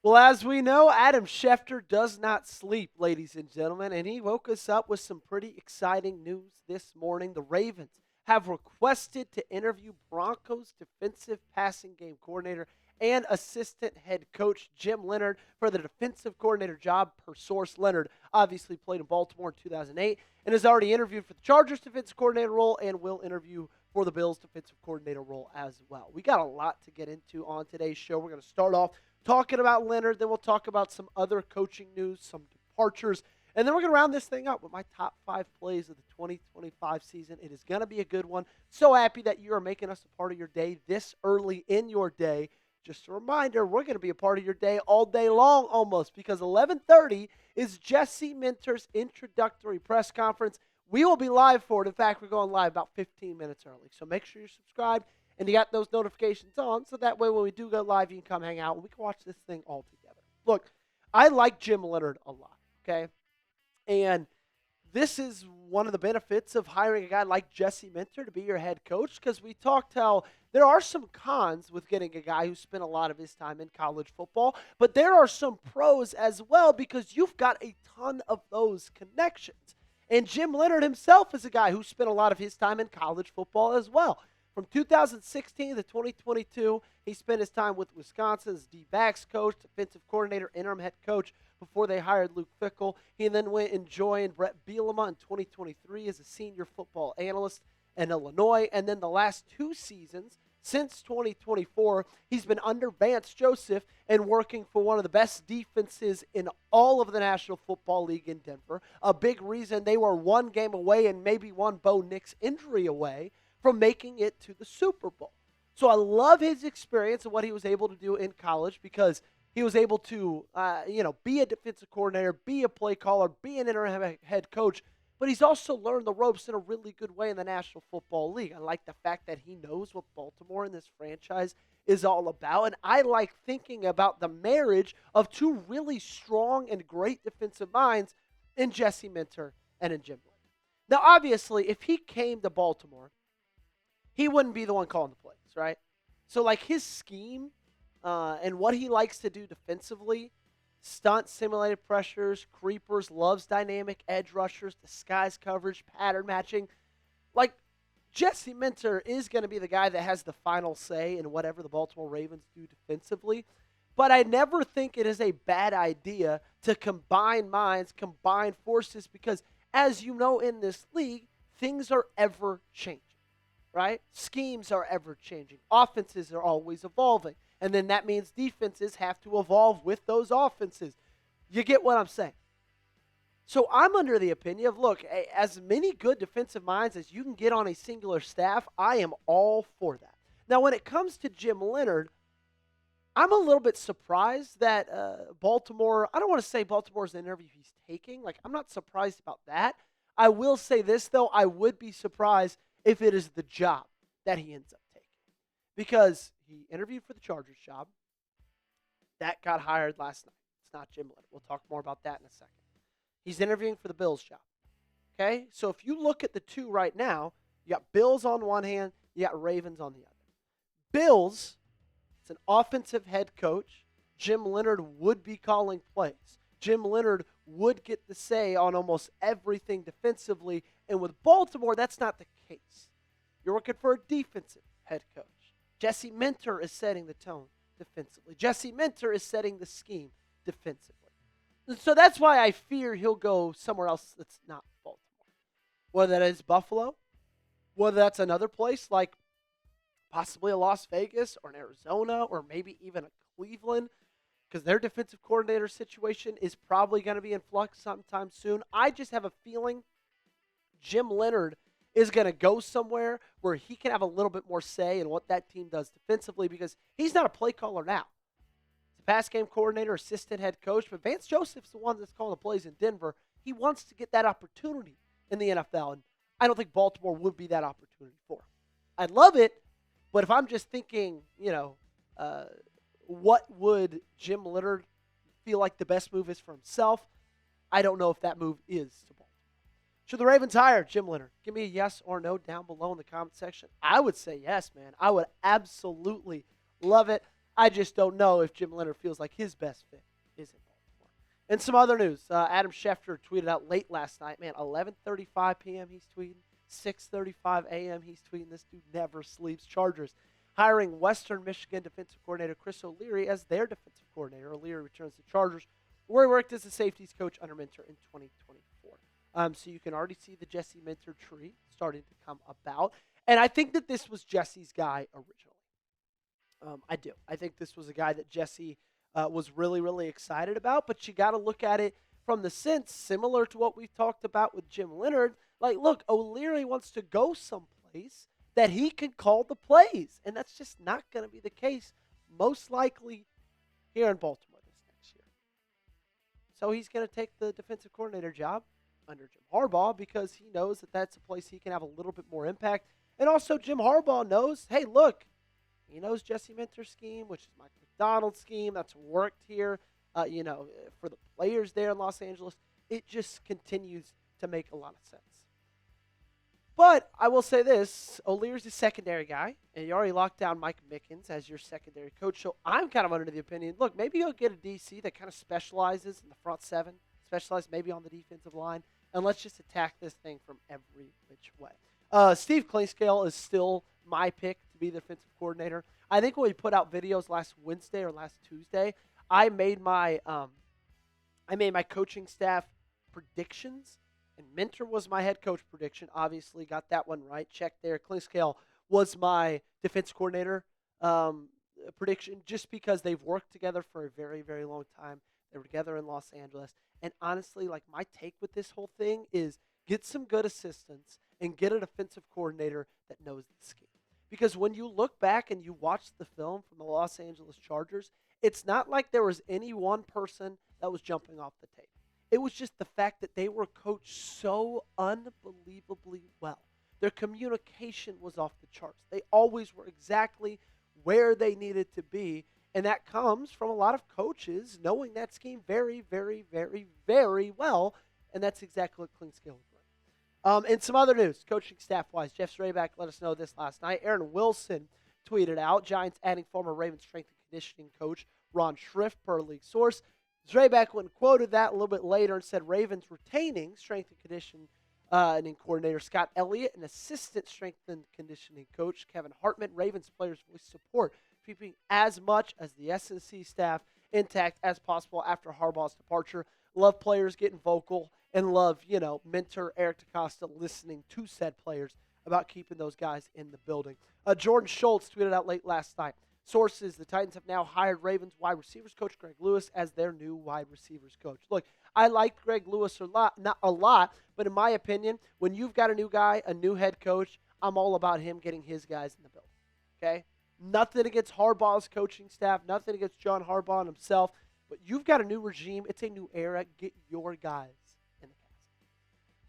Well, as we know, Adam Schefter does not sleep, ladies and gentlemen, and he woke us up with some pretty exciting news this morning. The Ravens have requested to interview Broncos defensive passing game coordinator and assistant head coach Jim Leonhard for the defensive coordinator job, per source. Leonard obviously played in Baltimore in 2008 and has already interviewed for the Chargers defensive coordinator role and will interview for the Bills defensive coordinator role as well. We got a lot to get into on today's show. We're going to start off talking about Leonard, then we'll talk about some other coaching news, some departures, and then we're going to round this thing up with my top 5 plays of the 2025 season. It is going to be a good one. So happy that you are making us a part of your day this early in your day. Just a reminder, we're going to be a part of your day all day long almost, because 11:30 is Jesse Minter's introductory press conference. We will be live for it. In fact, we're going live about 15 minutes early. So make sure you're subscribed and you got those notifications on, so that way when we do go live, you can come hang out and we can watch this thing all together. Look, I like Jim Leonhard a lot, okay? And this is one of the benefits of hiring a guy like Jesse Minter to be your head coach, because we talked how there are some cons with getting a guy who spent a lot of his time in college football, but there are some pros as well, because you've got a ton of those connections. And Jim Leonhard himself is a guy who spent a lot of his time in college football as well. From 2016 to 2022, he spent his time with Wisconsin's D-backs coach, defensive coordinator, interim head coach before they hired Luke Fickell. He then went and joined Brett Bielema in 2023 as a senior football analyst in Illinois. And then the last 2 seasons, since 2024, he's been under Vance Joseph and working for one of the best defenses in all of the National Football League in Denver. A big reason they were 1 game away and maybe one Bo Nix injury away from making it to the Super Bowl. So I love his experience and what he was able to do in college, because he was able to, be a defensive coordinator, be a play caller, be an interim head coach, but he's also learned the ropes in a really good way in the National Football League. I like the fact that he knows what Baltimore and this franchise is all about, and I like thinking about the marriage of 2 really strong and great defensive minds in Jesse Minter and in Jim Leonhard. Now, obviously, if he came to Baltimore, he wouldn't be the one calling the plays, right? So, like, his scheme and what he likes to do defensively, stunt, simulated pressures, creepers, loves dynamic edge rushers, disguise coverage, pattern matching. Like, Jesse Minter is going to be the guy that has the final say in whatever the Baltimore Ravens do defensively. But I never think it is a bad idea to combine minds, combine forces, because, as you know, in this league, things are ever changing. Right? Schemes are ever-changing. Offenses are always evolving. And then that means defenses have to evolve with those offenses. You get what I'm saying? So I'm under the opinion of, look, as many good defensive minds as you can get on a singular staff, I am all for that. Now, when it comes to Jim Leonhard, I'm a little bit surprised that Baltimore, I don't want to say Baltimore's the interview he's taking. Like, I'm not surprised about that. I will say this, though. I would be surprised if it is the job that he ends up taking. Because he interviewed for the Chargers job. That got hired last night. It's not Jim Leonhard. We'll talk more about that in a second. He's interviewing for the Bills job. Okay? So if you look at the 2 right now, you got Bills on one hand, you got Ravens on the other. Bills, it's an offensive head coach. Jim Leonhard would be calling plays. Jim Leonhard would get the say on almost everything defensively. And with Baltimore, that's not the case. You're looking for a defensive head coach. Jesse Minter is setting the tone defensively. Jesse Minter is setting the scheme defensively. And so that's why I fear he'll go somewhere else that's not Baltimore. Whether that is Buffalo, whether that's another place like possibly a Las Vegas or an Arizona or maybe even a Cleveland, because their defensive coordinator situation is probably going to be in flux sometime soon. I just have a feeling Jim Leonhard is going to go somewhere where he can have a little bit more say in what that team does defensively, because he's not a play caller now. He's a pass game coordinator, assistant head coach, but Vance Joseph's the one that's calling the plays in Denver. He wants to get that opportunity in the NFL, and I don't think Baltimore would be that opportunity for him. I'd love it, but if I'm just thinking, what would Jim Leonhard feel like the best move is for himself, I don't know if that move is to Baltimore. Should the Ravens hire Jim Leonhard? Give me a yes or no down below in the comment section. I would say yes, man. I would absolutely love it. I just don't know if Jim Leonhard feels like his best fit is in Baltimore. And some other news. Adam Schefter tweeted out late last night. Man, 11:35 p.m. he's tweeting. 6:35 a.m. he's tweeting. This dude never sleeps. Chargers hiring Western Michigan defensive coordinator Chris O'Leary as their defensive coordinator. O'Leary returns to Chargers, where he worked as a safeties coach under Minter in 2024. So you can already see the Jesse Minter tree starting to come about. And I think that this was Jesse's guy originally. I do. I think this was a guy that Jesse was really, really excited about. But you got to look at it from the sense, similar to what we've talked about with Jim Leonhard. Like, look, O'Leary wants to go someplace that he can call the plays. And that's just not going to be the case, most likely here in Baltimore this next year. So he's going to take the defensive coordinator job under Jim Harbaugh because he knows that that's a place he can have a little bit more impact. And also Jim Harbaugh knows, hey, look, he knows Jesse Minter's scheme, which is Mike Macdonald's scheme. That's worked here, for the players there in Los Angeles. It just continues to make a lot of sense. But I will say this, O'Leary's a secondary guy, and you already locked down Mike Mickens as your secondary coach. So I'm kind of under the opinion, look, maybe you'll get a DC that kind of specializes in the front seven, specializes maybe on the defensive line, and let's just attack this thing from every which way. Steve Klingscale is still my pick to be the defensive coordinator. I think when we put out videos last Wednesday or last Tuesday, I made my coaching staff predictions. And Minter was my head coach prediction. Obviously, got that one right. Check there. Klingscale was my defense coordinator prediction just because they've worked together for a very, very long time. They were together in Los Angeles. And honestly, like my take with this whole thing is get some good assistants and get a defensive coordinator that knows the scheme. Because when you look back and you watch the film from the Los Angeles Chargers, it's not like there was any one person that was jumping off the tape. It was just the fact that they were coached so unbelievably well. Their communication was off the charts. They always were exactly where they needed to be, and that comes from a lot of coaches knowing that scheme very, very, very, very well, and that's exactly what Klingscale was doing. And some other news, coaching staff-wise, Jeff Zrebiak let us know this last night. Aaron Wilson tweeted out, Giants adding former Ravens strength and conditioning coach Ron Schrift per league source. Zrebiak quoted that a little bit later and said Ravens retaining strength and conditioning coordinator Scott Elliott and assistant strength and conditioning coach Kevin Hartman. Ravens players voice support, keeping as much as the S&C staff intact as possible after Harbaugh's departure. Love players getting vocal and love, Minter, Eric DeCosta listening to said players about keeping those guys in the building. Jordan Schultz tweeted out late last night. Sources, the Titans have now hired Ravens wide receivers coach Greg Lewis as their new wide receivers coach. Look, I liked Greg Lewis not a lot, but in my opinion, when you've got a new guy, a new head coach, I'm all about him getting his guys in the building. Okay? Nothing against Harbaugh's coaching staff, nothing against John Harbaugh and himself, but you've got a new regime. It's a new era. Get your guys in the cast.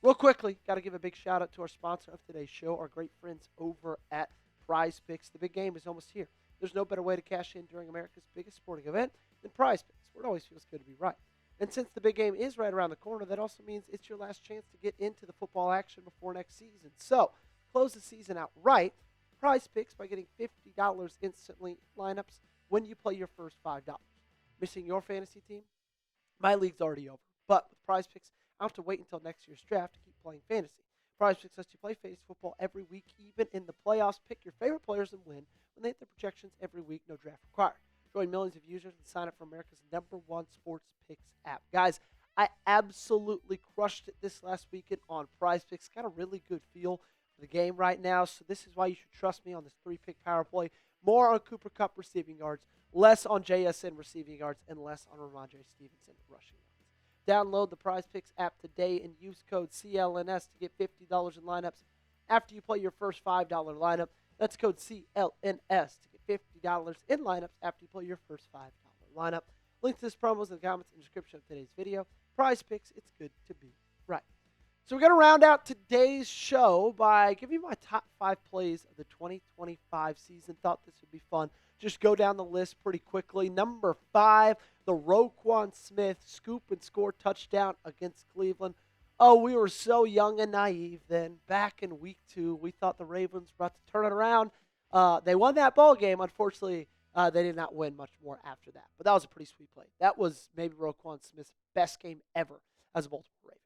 Real quickly, got to give a big shout out to our sponsor of today's show, our great friends over at PrizePicks. The big game is almost here. There's no better way to cash in during America's biggest sporting event than PrizePicks, where it always feels good to be right. And since the big game is right around the corner, that also means it's your last chance to get into the football action before next season. So, close the season out right. PrizePicks by getting $50 instantly in lineups when you play your first $5. Missing your fantasy team? My league's already over. But with PrizePicks, I don't have to wait until next year's draft to keep playing fantasy. PrizePicks lets you play fantasy football every week, even in the playoffs. Pick your favorite players and win when they hit their projections every week, no draft required. Join millions of users and sign up for America's #1 sports picks app. Guys, I absolutely crushed it this last weekend on PrizePicks. Got a really good feel for the game right now, so this is why you should trust me on this 3-pick power play. More on Cooper Kupp receiving yards, less on JSN receiving yards, and less on Ramondre Stevenson rushing yards. Download the PrizePicks app today and use code CLNS to get $50 in lineups after you play your first $5 lineup. That's code CLNS to get $50 in lineups after you play your first $5 lineup. Link to this promo is in the comments and description of today's video. PrizePicks, it's good to be right. So we're going to round out today's show by giving you my top 5 plays of the 2025 season. Thought this would be fun. Just go down the list pretty quickly. Number 5, the Roquan Smith scoop and score touchdown against Cleveland. Oh, we were so young and naive then. Back in week 2, we thought the Ravens were about to turn it around. They won that ball game. Unfortunately, They did not win much more after that. But that was a pretty sweet play. That was maybe Roquan Smith's best game ever as a Baltimore Raven.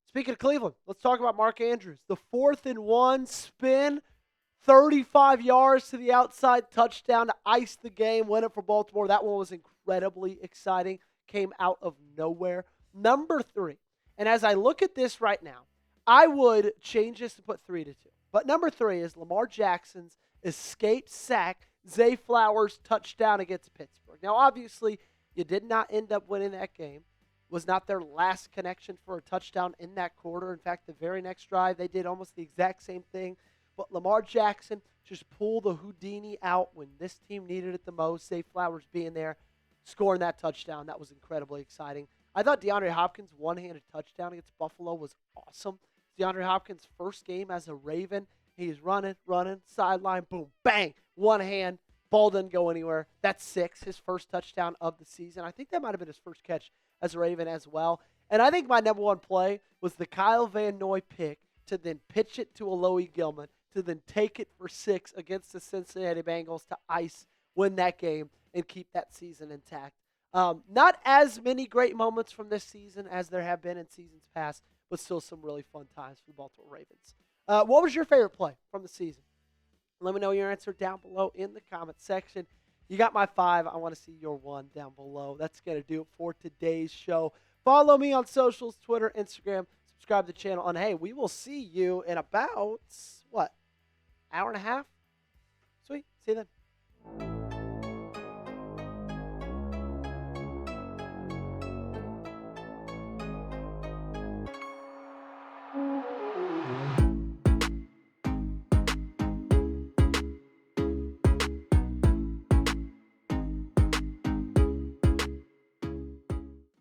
Speaking of Cleveland, let's talk about Mark Andrews. The 4th-and-1 spin, 35 yards to the outside, touchdown to ice the game, win it for Baltimore. That one was incredibly exciting, came out of nowhere. Number 3, and as I look at this right now, I would change this to put 3-2. But number 3 is Lamar Jackson's escape sack, Zay Flowers touchdown against Pittsburgh. Now, obviously, you did not end up winning that game. Was not their last connection for a touchdown in that quarter. In fact, the very next drive, they did almost the exact same thing. But Lamar Jackson just pulled the Houdini out when this team needed it the most. Zay Flowers being there, scoring that touchdown. That was incredibly exciting. I thought DeAndre Hopkins' one-handed touchdown against Buffalo was awesome. DeAndre Hopkins' first game as a Raven. He's running, sideline, boom, bang, one hand, ball doesn't go anywhere. That's 6, his first touchdown of the season. I think that might have been his first catch as a Raven as well. And I think my number 1 play was the Kyle Van Noy pick to then pitch it to Alohi Gilman, to then take it for 6 against the Cincinnati Bengals to win that game, and keep that season intact. Not as many great moments from this season as there have been in seasons past, but still some really fun times for the Baltimore Ravens. What was your favorite play from the season? Let me know your answer down below in the comment section. You got my 5. I want to see your 1 down below. That's going to do it for today's show. Follow me on socials, Twitter, Instagram. Subscribe to the channel. And, hey, we will see you in about, hour and a half? Sweet. See you then.